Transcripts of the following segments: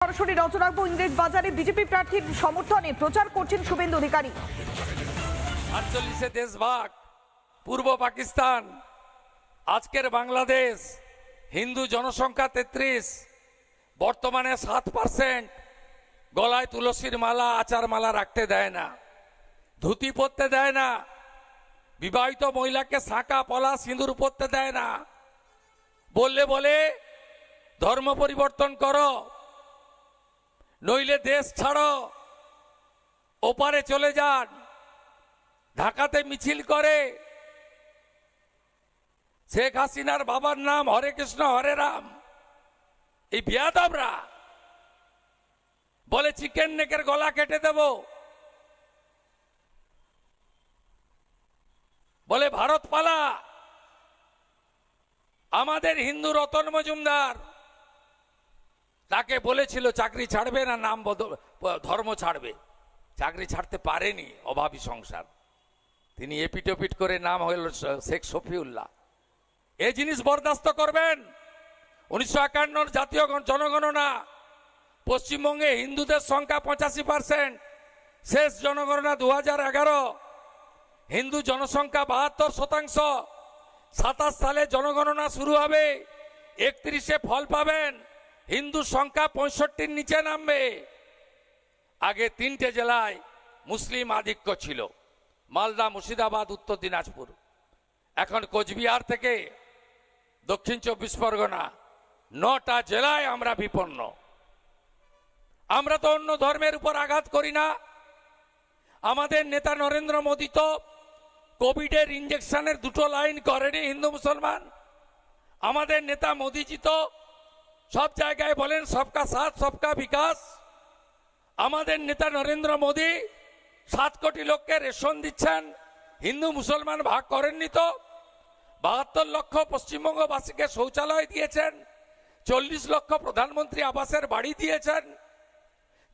সরাসরি নজর রাখবো ইংরেজ বাজারে বিজেপি প্রার্থীর সমর্থনে প্রচার করছেন শুভেন্দু অধিকারী। 48 দেশভাগ, পূর্ব পাকিস্তান, আজকের বাংলাদেশ, হিন্দু জনসংখ্যা 33, বর্তমানে 7%, গলায় তুলসীর মালা আচার মালা রাখতে দেয় না, ধুতি পরতে দেয় না, বিবাহিত মহিলাকে শাঁকা পলা সিঁদুর পরতে দেয় না, বললে বলে ধর্ম পরিবর্তন করো, নইলে দেশ ছাড়ো, ওপারে চলে যান। ঢাকাতে মিছিল করে শেখ হাসিনার বাবার নাম হরে কৃষ্ণ হরে রাম। এই বিয়াদবরা বলে চিকেন নেকের গলা কেটে দেব, বলে ভারত পালা। আমাদের হিন্দু রতন মজুমদার তাকে বলেছিল চাকরি ছাড়বে না নাম ধর্ম ছাড়বে, চাকরি ছাড়তে পারেনি, অভাবী সংসার। তিনি এপিটোপিট করে নাম হল শেখ শফিউল্লাহ। এই জিনিস বরদাস্ত করবেন? 1951 জাতীয় জনগণনা, পশ্চিমবঙ্গে হিন্দুদের সংখ্যা 85%, শেষ জনগণনা 2011, হিন্দু জনসংখ্যা 72%। 27 সালে জনগণনা শুরু হবে, 31-এ ফল পাবেন, হিন্দু সংখ্যা 65-র নিচে নামবে। আগে 3টে জেলায় মুসলিম আধিক্য ছিল, মালদা, মুর্শিদাবাদ, উত্তর দিনাজপুর। এখন কোচবিহার থেকে দক্ষিণ 24 পরগনা, 9টা জেলায় আমরা বিপন্ন। আমরা তো অন্য ধর্মের উপর আঘাত করি না। আমাদের নেতা নরেন্দ্র মোদী তো কোভিডের ইঞ্জেকশনের 2টো লাইন করেনি হিন্দু মুসলমান। আমাদের নেতা মোদীজি তো সব জায়গায় বলেন সবকা সাথ সবকা বিকাশ। আমাদের নেতা নরেন্দ্র মোদী 7 কোটি লোককে রেশন দিচ্ছেন, হিন্দু মুসলমান ভাগ করেননি তো। 72 লক্ষ পশ্চিমবঙ্গবাসীকে শৌচালয় দিয়েছেন, 40 লক্ষ প্রধানমন্ত্রী আবাসের বাড়ি দিয়েছেন,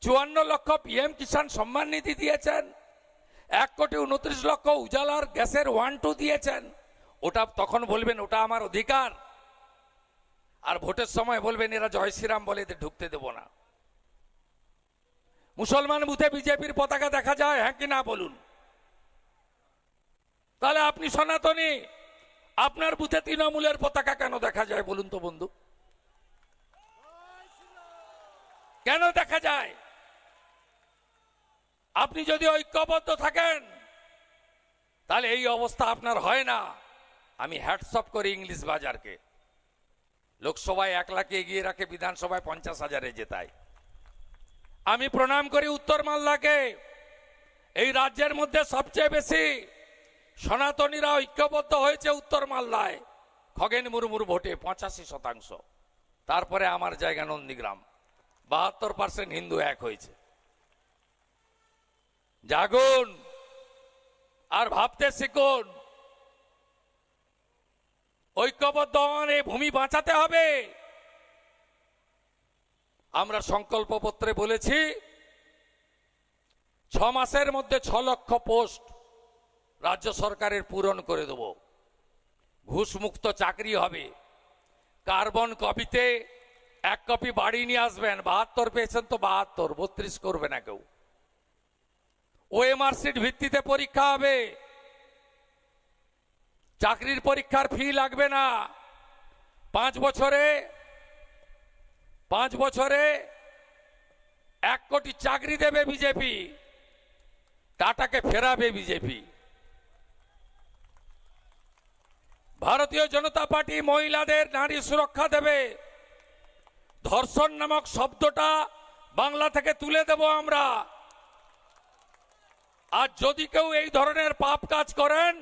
54 লক্ষ পিএম কিষাণ সম্মান নিধি দিয়েছেন, 1,29 লক্ষ উজালার গ্যাসের 1-2 দিয়েছেন। ওটা তখন বলবেন ওটা আমার অধিকার, আর ভোটের সময় বলবেন এরা জয় শ্রীরাম বলে এদের ঢুকতে দেব না। মুসলমান বুথে বিজেপির পতাকা দেখা যায়, হ্যাঁ কি না বলুন? তাহলে আপনি সনাতনী, আপনার বুথে তৃণমূলের পতাকা কেন দেখা যায় বলুন তো বন্ধু? কেন দেখা যায়? আপনি যদি ঐক্যবদ্ধ থাকেন তাহলে এই অবস্থা আপনার হয় না। আমি হ্যাটস অফ করি ইংলিশ বাজারকে, লোকসভায় 1 লাখে এগিয়ে রাখে, বিধানসভায় 50,000-এ জেতায়। আমি প্রণাম করি উত্তর মালদাকে, এই রাজ্যের মধ্যে সবচেয়ে বেশি সনাতনীরা ঐক্যবদ্ধ হয়েছে উত্তর মালদায়, খগেন মুর্মুর ভোটে 85%। তারপরে আমার জায়গা নন্দীগ্রাম, 72% হিন্দু এক হয়েছে। জাগুন আর ভাবতে শিখুন, ঐক্যবদ্ধ হন, এই ভূমি বাঁচাতে হবে। আমরা সংকল্পপত্রে বলেছি 6 মাসের মধ্যে 6 লক্ষ পোস্ট রাজ্য সরকারের পূরণ করে দেব, ঘুষমুক্ত চাকরি হবে। কার্বন কপিতে 1 কপি বাড়ি নিয়ে আসবেন, 72 পেয়েছেন তো 72, 32 করবে না কেউ। ওএমআর সিট ভিত্তিতে পরীক্ষা হবে, চাকরির পরীক্ষার ফি লাগবে না। 5 বছরে 1 কোটি চাকরি দেবে বিজেপি, টাটাকে ফেরাবে বিজেপি। ভারতীয় জনতা পার্টি মহিলাদের নারী সুরক্ষা দেবে, ধর্ষণ নামক শব্দটা বাংলা থেকে তুলে দেব আমরা। আর যদি কেউ এই ধরনের পাপ কাজ করেন,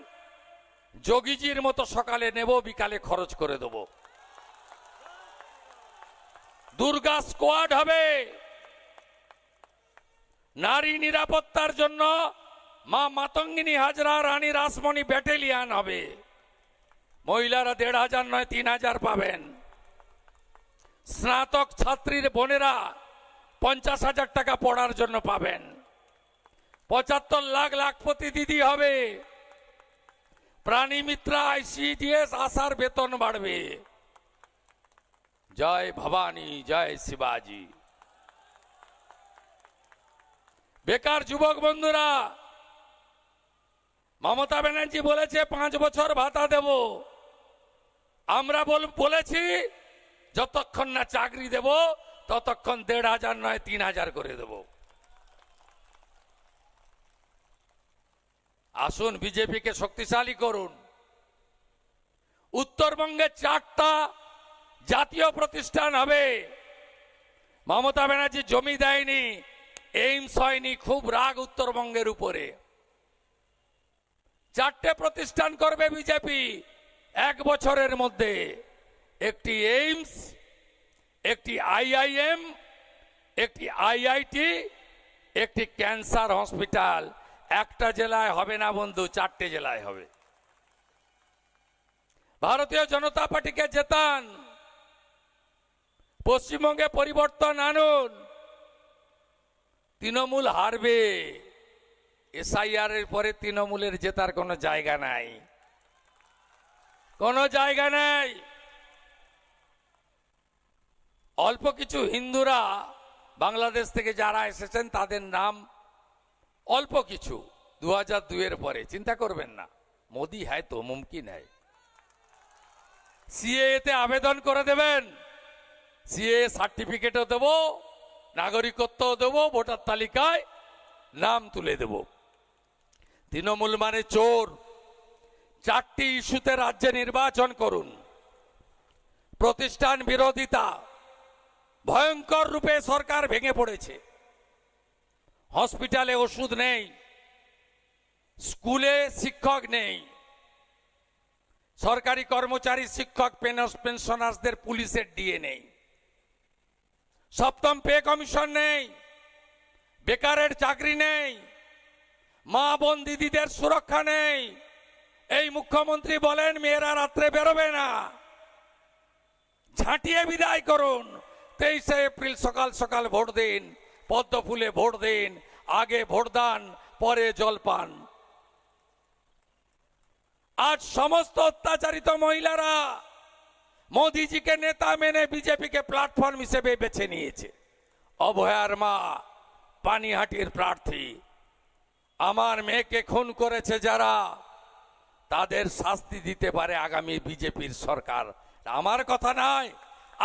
যোগীজির মতো সকালে নেব, বিকালে খরচ করে দেব। দুর্গা স্কোয়াড হবে, নারী নিরাপত্তার জন্য মা মাতঙ্গিনী হাজরা, রানী রাসমণি ব্যাটালিয়ান হবে। মহিলারা 1,500 নয় 3,000 পাবেন। স্নাতক ছাত্রীর বোনেরা 50,000 টাকা পড়ার জন্য পাবেন। 75 লাখ লাখপতি দিদি হবে। প্রাণী মিত্রা, আইসিডিএস, আশার বেতন বাড়বে। জয় ভবানী, জয় শিবাজি। বেকার যুবক বন্ধুরা, মমতা ব্যানার্জি বলেছে 5 বছর ভাতা দেব। আমরা বলেছি যতক্ষণ না চাকরি দেব ততক্ষণ 1,500 নয় 3,000 করে দেব। আসুন বিজেপিকে শক্তিশালী করুন। উত্তরবঙ্গে 4টা জাতীয় প্রতিষ্ঠান হবে। মমতা ব্যানার্জি জমি দেয়নি, এইমস হয়নি, খুব রাগ উত্তরবঙ্গের উপরে। 4টে প্রতিষ্ঠান করবে বিজেপি 1 বছরের মধ্যে। একটি এইমস, একটি আইআইএম, একটি আইআইটি, একটি ক্যান্সার হসপিটাল। একটা জেলায় হবে না বন্ধু, 4টে জেলায় হবে। ভারতীয় জনতা পার্টিকে জেতান, পশ্চিমবঙ্গে পরিবর্তন আনুন। তৃণমূল হারবে। এসআইআর এর পরে তৃণমূলের জেতার কোনো জায়গা নাই, কোনো জায়গা নাই। অল্প কিছু হিন্দুরা বাংলাদেশ থেকে যারা এসেছেন তাদের নাম অল্প কিছু 2002 এর পরে, চিন্তা করবেন না, মোদি হ্যায় তো মুমকিন হ্যায়। সিএএ তে আবেদন করে দেবেন, সিএএ সার্টিফিকেটও দেব, নাগরিকত্বও দেব, ভোটার তালিকায় নাম তুলে দেব। তৃণমূল মানে চোর। 4টি ইস্যুতে রাজ্যে নির্বাচন করুন। প্রতিষ্ঠান বিরোধিতা, ভয়ঙ্কর রূপে সরকার ভেঙে পড়েছে। হসপিটালে ওষুধ নেই, স্কুলে শিক্ষক নেই, সরকারি কর্মচারী শিক্ষক পেনশনারদের পুলিশের ডিএ নেই, 7ম পে কমিশন নেই, বেকারের চাকরি নেই, মা বোন দিদিদের সুরক্ষা নেই। এই মুখ্যমন্ত্রী বলেন মেয়েরা রাত্রে বেরোবে না। ঝাঁটিয়ে বিদায় করুন। 23 এপ্রিল সকাল সকাল ভোট দিন, পদ্ম ফুলে ভোট দিন। আগে ভোটদান, পরে জলপান। আজ সমস্ত অত্যাচারিত মহিলারা মোদিজিকে নেতা মেনে বিজেপিকে প্ল্যাটফর্ম হিসেবে বেছে নিয়েছে। অভয়ার মা, পানিহাটির প্রার্থী, আমার মেয়েকে খুন করেছে যারা, তাদের শাস্তি দিতে পারে আগামী বিজেপির সরকার। আমার কথা নয়,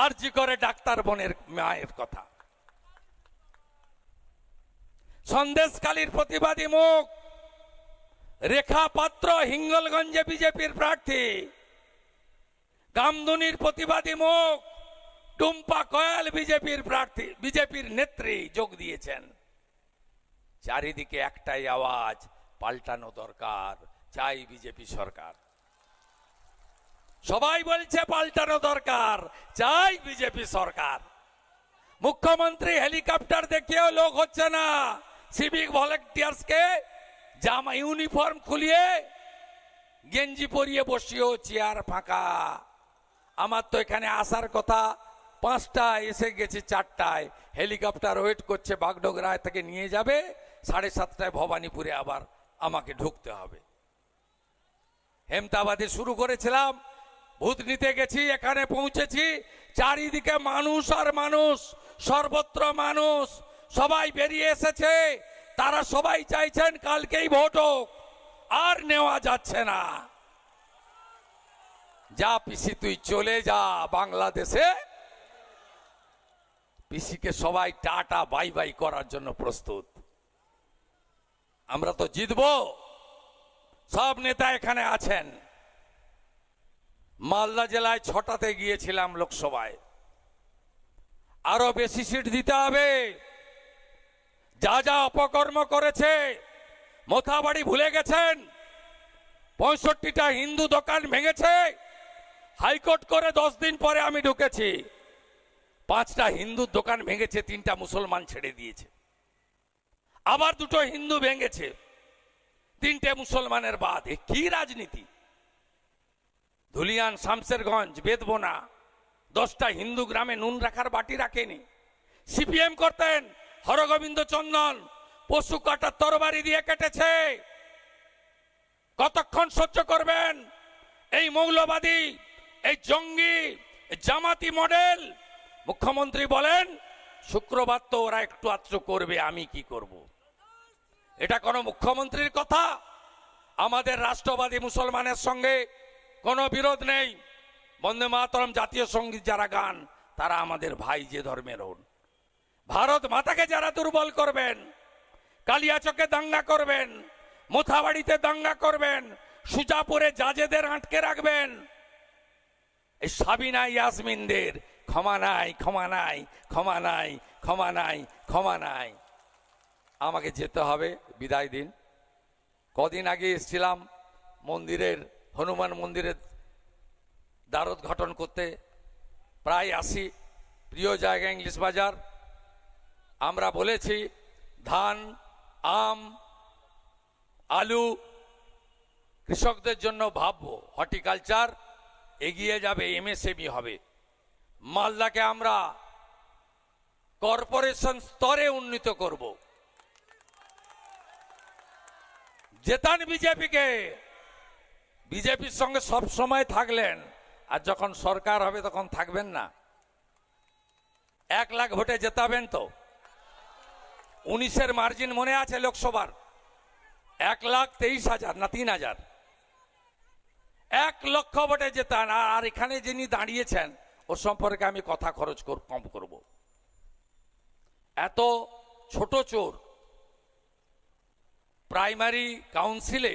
আরজি করে ডাক্তার বোনের মায়ের কথা। সন্দেশখালীর প্রতিবাদী মুখ রেখা পাত্র হিঙ্গলগঞ্জে বিজেপির প্রার্থী, গামদুনির প্রতিবাদী মুখ টুম্পা কয়াল বিজেপির প্রার্থী, বিজেপির নেত্রী যোগ দিয়েছেন। চারিদিকে একটাই আওয়াজ, পাল্টানো দরকার, চাই বিজেপি সরকার। সবাই বলছে পাল্টানো দরকার, চাই বিজেপি সরকার। মুখ্যমন্ত্রী হেলিকপ্টার দেখিয়েও লোক হচ্ছে না। সিভিক ভলেন্টিয়ার্সকে জামা ইউনিফর্ম খুলিয়ে গেঞ্জি পরিয়ে বসিয়েও চেয়ার ফাঁকা। আমার তো এখানে আসার কথা 5টায়, এসে গেছি 4টায়। হেলিকপ্টার ওয়েট করছে, বাগডোগরায় থেকে নিয়ে যাবে, 7:30টায় ভবানীপুরে আবার আমাকে ঢুকতে হবে। হেমতাবাদে শুরু করেছিলাম, ভূত নিতে গেছি, এখানে পৌঁছেছি। চারিদিকে মানুষ আর মানুষ, সর্বত্র মানুষ, সবাই বেরিয়ে এসেছে। তারা সবাই চাইছেন কালকেই ভোট হোক, আর নেওয়া যাচ্ছে না। যা পিসি তুই চলে যা বাংলাদেশে। পিসিকে সবাই টাটা বাই বাই করার জন্য প্রস্তুত। আমরা তো জিতবো, সব নেতা এখানে আছেন। মালদা জেলায় 6টাতে গিয়েছিলাম লোকসভায়, আরো বেশি সিট দিতে হবে। যা যা অপকর্ম করেছে, মোথাবাড়ি ভুলে গেছেন। 65টা হিন্দু দোকান ভেঙেছে, হাইকোর্ট করে 10 দিন পরে আমি ঢুকেছি। 5টা হিন্দু দোকান ভেঙেছে, 3টা মুসলমান ছেড়ে দিয়েছে। আবার 2টো হিন্দু ভেঙেছে, 3টে মুসলমানের বাদ। এ কি রাজনীতি? ধুলিয়ান, শামসেরগঞ্জ, বেদবোনা 10টা হিন্দু গ্রামে নুন রাখার বাটি রাখেনি। সিপিএম করতেন, হরগোবিন্দ চন্দন পশু কাটার তরবারি দিয়ে কেটেছে। কতক্ষণ সহ্য করবেন এই মৌলবাদী, এই জঙ্গি, জামাতি মডেল? মুখ্যমন্ত্রী বলেন শুক্রবার তো ওরা একটু আত্র করবে, আমি কি করব? এটা কোনো মুখ্যমন্ত্রীর কথা? আমাদের রাষ্ট্রবাদী মুসলমানের সঙ্গে কোনো বিরোধ নেই। বন্দে মাতরম জাতীয় সঙ্গীত যারা গান তারা আমাদের ভাই যে ধর্মের হন। ভারত মাতাকে যারা দুর্বল করবেন, কালিয়াচকে দাঙ্গা করবেন, মোথাবাড়িতে দাঙ্গা করবেন, সুজাপুরে জাজেদের আটকে রাখবেন, এই সাবিনা ইয়াসমিনদের ক্ষমা নাই, ক্ষমা নাই, ক্ষমা নাই, ক্ষমা নাই, ক্ষমা নাই। আমাকে যেতে হবে, বিদায় দিন। কদিন আগে এসেছিলাম মন্দিরের, হনুমান মন্দিরের দ্বারোদ্ঘাটন করতে, প্রায় আসি। প্রিয় জায়গা ইংলিশ বাজার। আমরা বলেছি ধান, আম, আলু কৃষকদের জন্য ভাববো, হর্টিকালচার এগিয়ে যাবে, এমএসএমই হবে। মালদাকে আমরা কর্পোরেশন স্তরে উন্নীত করব। জেতান বিজেপিকে। বিজেপির সঙ্গে সব সময় থাকলেন, আর যখন সরকার হবে তখন থাকবেন না। 1 লাখ ভোটে জেতাবেন তো? 19-এর মার্জিন মনে আছে লোকসভার? 1,23,000 না 3,000? 1 লক্ষ ভোটে জেতান। আর এখানে যিনি দাঁড়িয়েছেন ওর সম্পর্কে আমি কথা খরচ কম করব। এত ছোট চোর প্রাইমারি কাউন্সিলে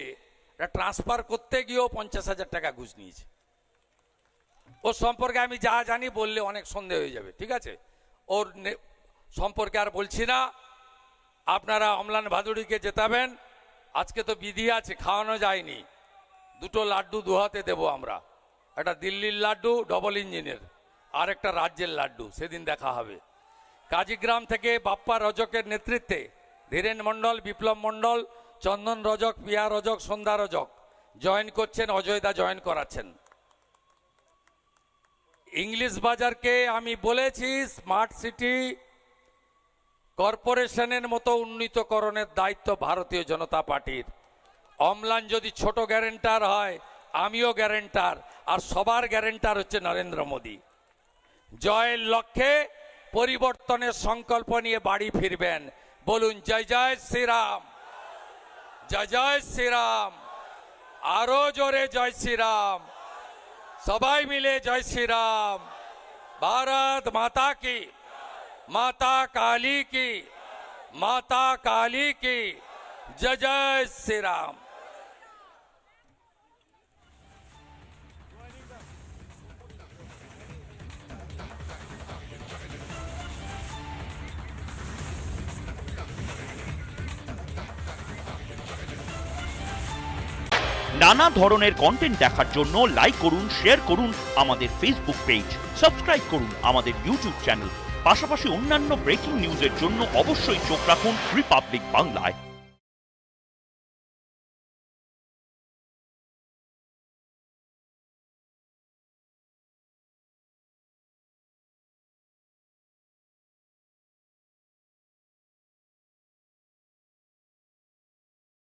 ট্রান্সফার করতে গিয়েও 50,000 টাকা ঘুষ নিয়েছে। ওর সম্পর্কে আমি যা জানি বললে অনেক সন্দেহ হয়ে যাবে, ঠিক আছে? ওর সম্পর্কে আর বলছি না। আপনারা অম্লান ভাদুড়িকে জেতাবেন। আজকে তো বিধি আছে, খাওয়ানো যায়নি। 2টো লাড্ডু 2 হাতে দেবো আমরা। একটা দিল্লির লাড্ডু ডবল ইঞ্জিনের, আর একটা রাজ্যের লাড্ডু, সেদিন দেখা হবে। কাজীগ্রাম থেকে বাপ্পা রজকের নেতৃত্বে ধীরেন মণ্ডল, বিপ্লব মণ্ডল, চন্দন রজক, পিয়া রজক, সন্ধ্যা রজক জয়েন করছেন, অজয়দা জয়েন করাচ্ছেন। ইংলিশ বাজারকে আমি বলেছি স্মার্ট সিটি কর্পোরেশনের মতো উন্নীতকরণের দায়িত্ব ভারতীয় জনতা পার্টির। অম্লান যদি ছোট গ্যারেন্টার হয়, আমিও গ্যারেন্টার, আর সবার গ্যারেন্টার হচ্ছে নরেন্দ্র মোদী। জয়ের লক্ষ্যে পরিবর্তনের সংকল্প নিয়ে বাড়ি ফিরবেন। বলুন জয় জয় শ্রীরাম, জয় জয় শ্রীরাম, আরো জোরে জয় শ্রীরাম, সবাই মিলে জয় শ্রীরাম। भारत माता की, माता काली की, माता काली की जय जय श्री राम। নানা ধরনের কন্টেন্ট দেখার জন্য লাইক করুন, শেয়ার করুন আমাদের ফেসবুক পেজ, সাবস্ক্রাইব করুন আমাদের ইউটিউব চ্যানেল। পাশাপাশি অন্যান্য ব্রেকিং নিউজের জন্য অবশ্যই চোখ রাখুন রিপাবলিক বাংলায়।